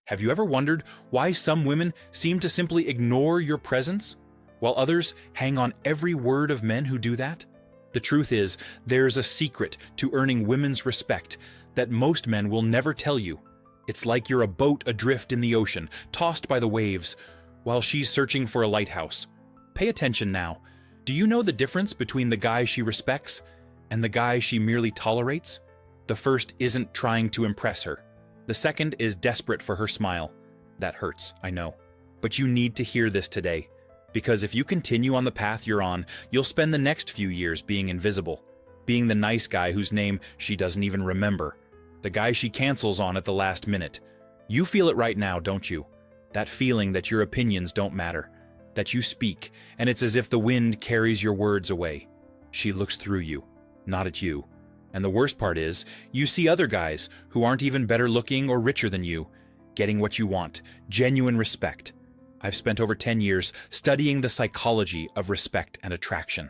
Have you ever wondered why some women seem to simply ignore your presence, while others hang on every word of men who do that? The truth is, there's a secret to earning women's respect that most men will never tell you. It's like you're a boat adrift in the ocean, tossed by the waves, while she's searching for a lighthouse. Pay attention now. Do you know the difference between the guy she respects and the guy she merely tolerates? The first isn't trying to impress her. The second is desperate for her smile. That hurts, I know. But you need to hear this today, because if you continue on the path you're on, you'll spend the next few years being invisible, being the nice guy whose name she doesn't even remember, the guy she cancels on at the last minute. You feel it right now, don't you? That feeling that your opinions don't matter, that you speak, and it's as if the wind carries your words away. She looks through you, not at you. And the worst part is, you see other guys who aren't even better looking or richer than you, getting what you want, genuine respect. I've spent over 10 years studying the psychology of respect and attraction.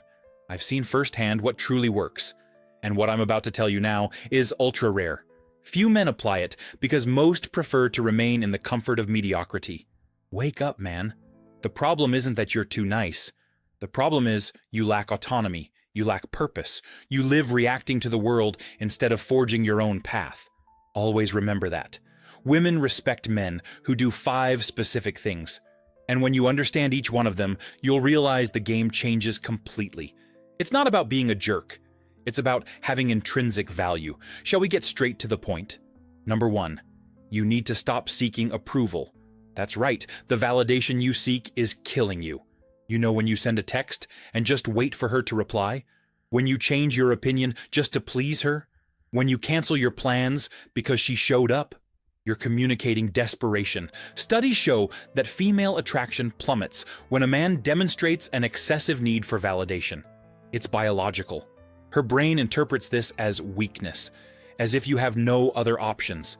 I've seen firsthand what truly works. And what I'm about to tell you now is ultra rare. Few men apply it because most prefer to remain in the comfort of mediocrity. Wake up, man. The problem isn't that you're too nice. The problem is you lack autonomy. You lack purpose. You live reacting to the world instead of forging your own path. Always remember that. Women respect men who do 5 specific things. And when you understand each one of them, you'll realize the game changes completely. It's not about being a jerk. It's about having intrinsic value. Shall we get straight to the point? Number 1, you need to stop seeking approval. That's right, the validation you seek is killing you. You know, when you send a text and just wait for her to reply? When you change your opinion just to please her? When you cancel your plans because she showed up? You're communicating desperation. Studies show that female attraction plummets when a man demonstrates an excessive need for validation. It's biological. Her brain interprets this as weakness, as if you have no other options,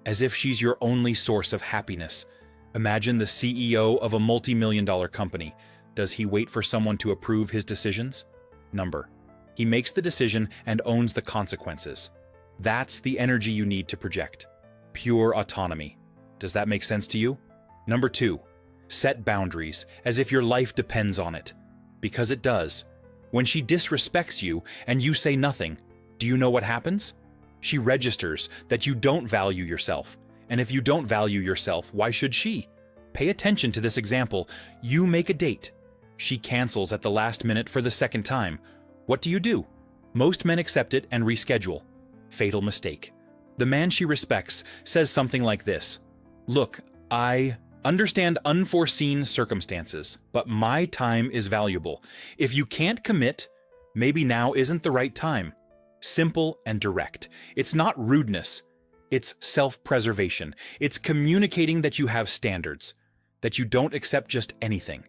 as if she's your only source of happiness. Imagine the CEO of a multi-million-dollar company. Does he wait for someone to approve his decisions? Number. He makes the decision and owns the consequences. That's the energy you need to project. Pure autonomy. Does that make sense to you? Number 2. Set boundaries, as if your life depends on it. Because it does. When she disrespects you and you say nothing, do you know what happens? She registers that you don't value yourself. And if you don't value yourself, why should she? Pay attention to this example. You make a date. She cancels at the last minute for the second time. What do? Most men accept it and reschedule. Fatal mistake. The man she respects says something like this: "Look, I understand unforeseen circumstances, but my time is valuable. If you can't commit, maybe now isn't the right time." Simple and direct. It's not rudeness. It's self-preservation. It's communicating that you have standards, that you don't accept just anything.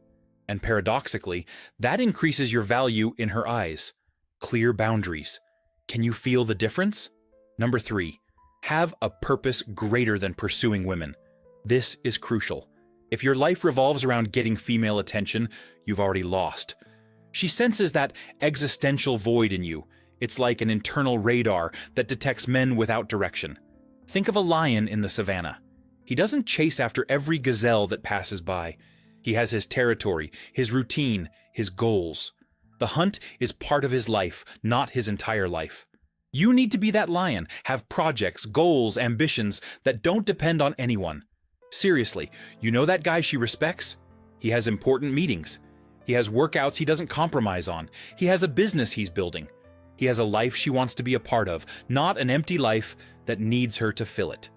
And paradoxically, that increases your value in her eyes. Clear boundaries. Can you feel the difference? Number 3, have a purpose greater than pursuing women. This is crucial. If your life revolves around getting female attention, you've already lost. She senses that existential void in you. It's like an internal radar that detects men without direction. Think of a lion in the savannah. He doesn't chase after every gazelle that passes by. He has his territory, his routine, his goals. The hunt is part of his life, not his entire life. You need to be that lion, have projects, goals, ambitions that don't depend on anyone. Seriously, you know that guy she respects? He has important meetings. He has workouts he doesn't compromise on. He has a business he's building. He has a life she wants to be a part of, not an empty life that needs her to fill it.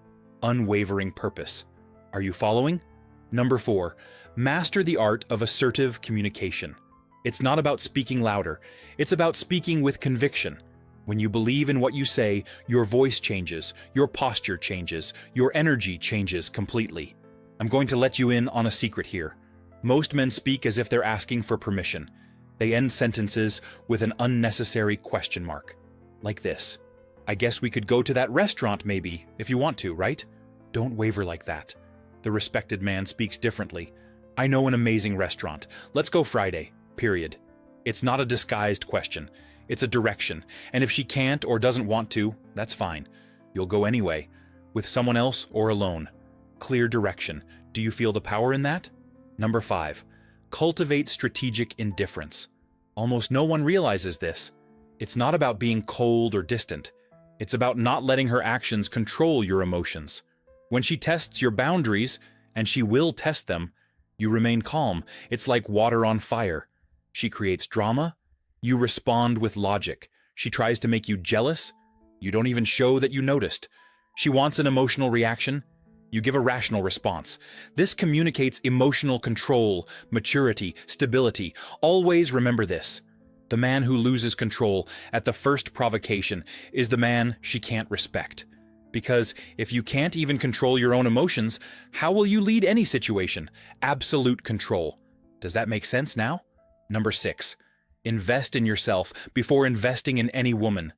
Unwavering purpose. Are you following? Number 4, master the art of assertive communication. It's not about speaking louder. It's about speaking with conviction. When you believe in what you say, your voice changes, your posture changes, your energy changes completely. I'm going to let you in on a secret here. Most men speak as if they're asking for permission. They end sentences with an unnecessary question mark. Like this: "I guess we could go to that restaurant maybe, if you want to, right?" Don't waver like that. The respected man speaks differently. "I know an amazing restaurant. Let's go Friday. Period." It's not a disguised question. It's a direction. And if she can't or doesn't want to, that's fine. You'll go anyway, with someone else or alone. clear direction. Do you feel the power in that? Number 5. Cultivate strategic indifference. Almost no one realizes this. It's not about being cold or distant. It's about not letting her actions control your emotions. When she tests your boundaries, and she will test them, you remain calm. It's like water on fire. She creates drama. You respond with logic. She tries to make you jealous. You don't even show that you noticed. She wants an emotional reaction. You give a rational response. This communicates emotional control, maturity, stability. Always remember this. The man who loses control at the first provocation is the man she can't respect. Because if you can't even control your own emotions, how will you lead any situation? Absolute control. Does that make sense now? Number 6. Invest in yourself before investing in any woman.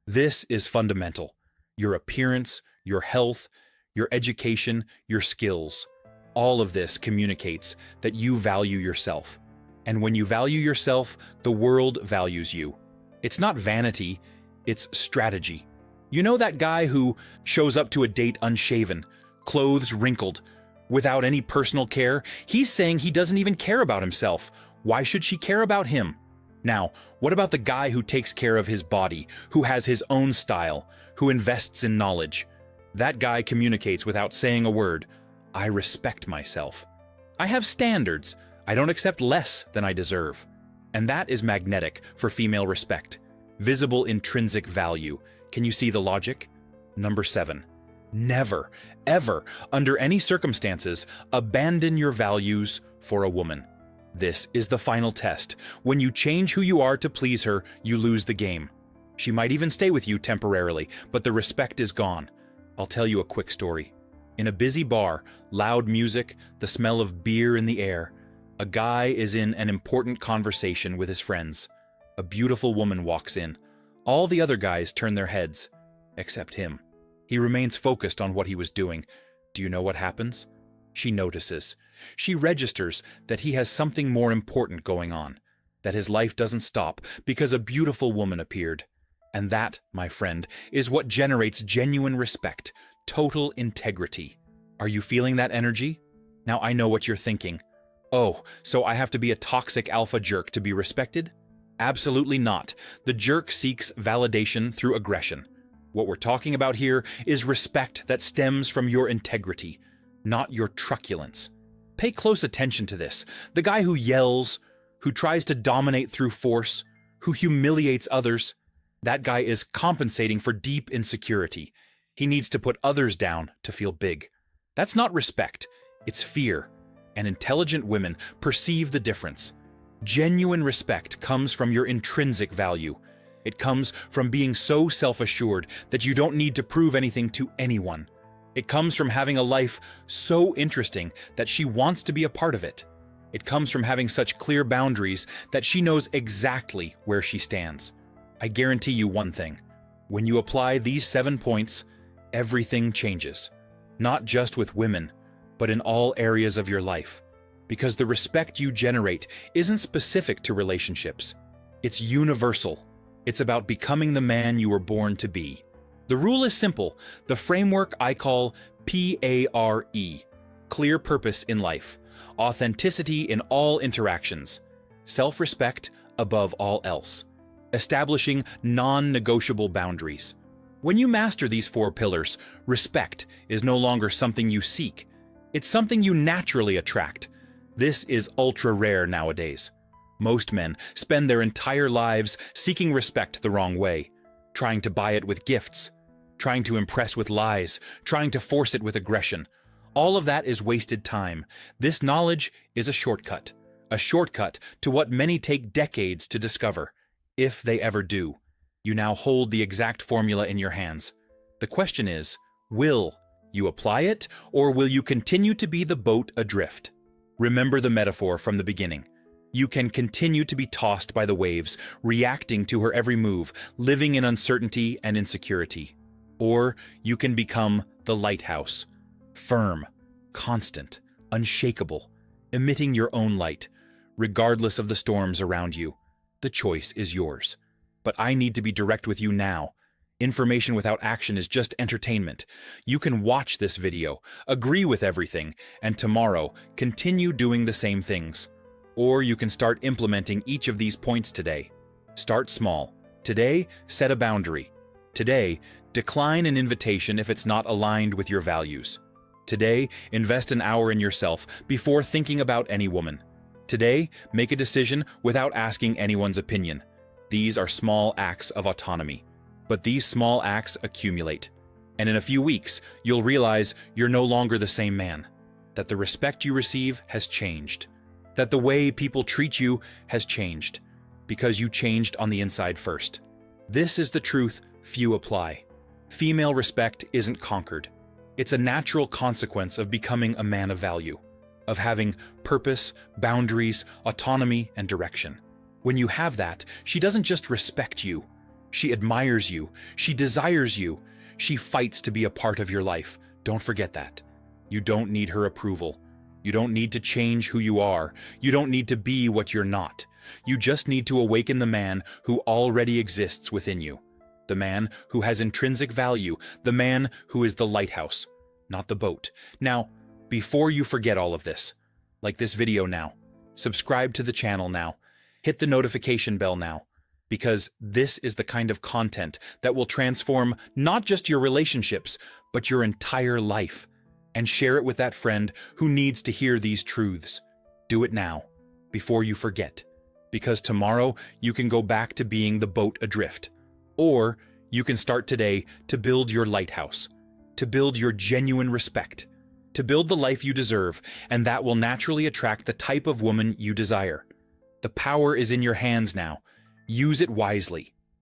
This is fundamental. Your appearance, your health, your education, your skills. All of this communicates that you value yourself. And when you value yourself, the world values you. It's not vanity, it's strategy. You know that guy who shows up to a date unshaven, clothes wrinkled, without any personal care? He's saying he doesn't even care about himself. Why should she care about him? Now, what about the guy who takes care of his body, who has his own style, who invests in knowledge? That guy communicates without saying a word. I respect myself. I have standards. I don't accept less than I deserve. And that is magnetic for female respect. Visible intrinsic value. Can you see the logic? Number 7. Never, ever, under any circumstances, abandon your values for a woman. This is the final test. When you change who you are to please her, you lose the game. She might even stay with you temporarily, but the respect is gone. I'll tell you a quick story. In a busy bar, loud music, the smell of beer in the air, a guy is in an important conversation with his friends. A beautiful woman walks in. All the other guys turn their heads, except him. He remains focused on what he was doing. Do you know what happens? She notices. She registers that he has something more important going on, that his life doesn't stop because a beautiful woman appeared. And that, my friend, is what generates genuine respect, total integrity. Are you feeling that energy? Now I know what you're thinking. Oh, so I have to be a toxic alpha jerk to be respected? Absolutely not. The jerk seeks validation through aggression. What we're talking about here is respect that stems from your integrity, not your truculence. Pay close attention to this. The guy who yells, who tries to dominate through force, who humiliates others, that guy is compensating for deep insecurity. He needs to put others down to feel big. That's not respect, it's fear. And intelligent women perceive the difference. Genuine respect comes from your intrinsic value. It comes from being so self-assured that you don't need to prove anything to anyone. It comes from having a life so interesting that she wants to be a part of it. It comes from having such clear boundaries that she knows exactly where she stands. I guarantee you one thing. When you apply these 7 points, everything changes. Not just with women, but in all areas of your life. Because the respect you generate isn't specific to relationships. It's universal. It's about becoming the man you were born to be. The rule is simple. The framework I call PARE. Clear purpose in life. Authenticity in all interactions. Self-respect above all else. Establishing non-negotiable boundaries. When you master these 4 pillars, respect is no longer something you seek. It's something you naturally attract. This is ultra rare nowadays. Most men spend their entire lives seeking respect the wrong way, trying to buy it with gifts, trying to impress with lies, trying to force it with aggression. All of that is wasted time. This knowledge is a shortcut to what many take decades to discover, if they ever do. You now hold the exact formula in your hands. The question is, will you apply it, or will you continue to be the boat adrift? Remember the metaphor from the beginning. You can continue to be tossed by the waves, reacting to her every move, living in uncertainty and insecurity. Or you can become the lighthouse, firm, constant, unshakable, emitting your own light, regardless of the storms around you. The choice is yours. But I need to be direct with you now. Information without action is just entertainment. You can watch this video, agree with everything, and tomorrow continue doing the same things. Or you can start implementing each of these points today. Start small. Today, set a boundary. Today, decline an invitation if it's not aligned with your values. Today, invest an hour in yourself before thinking about any woman. Today, make a decision without asking anyone's opinion. These are small acts of autonomy. But these small acts accumulate. And in a few weeks, you'll realize you're no longer the same man. That the respect you receive has changed. That the way people treat you has changed. Because you changed on the inside first. This is the truth few apply. Female respect isn't conquered. It's a natural consequence of becoming a man of value. Of having purpose, boundaries, autonomy, and direction. When you have that, she doesn't just respect you. She admires you. She desires you. She fights to be a part of your life. Don't forget that. You don't need her approval. You don't need to change who you are. You don't need to be what you're not. You just need to awaken the man who already exists within you. The man who has intrinsic value. The man who is the lighthouse, not the boat. Now, before you forget all of this, like this video now, subscribe to the channel now, hit the notification bell now, because this is the kind of content that will transform not just your relationships, but your entire life. And share it with that friend who needs to hear these truths. Do it now, before you forget. Because tomorrow you can go back to being the boat adrift. Or you can start today to build your lighthouse, to build your genuine respect, to build the life you deserve, and that will naturally attract the type of woman you desire. The power is in your hands now. Use it wisely.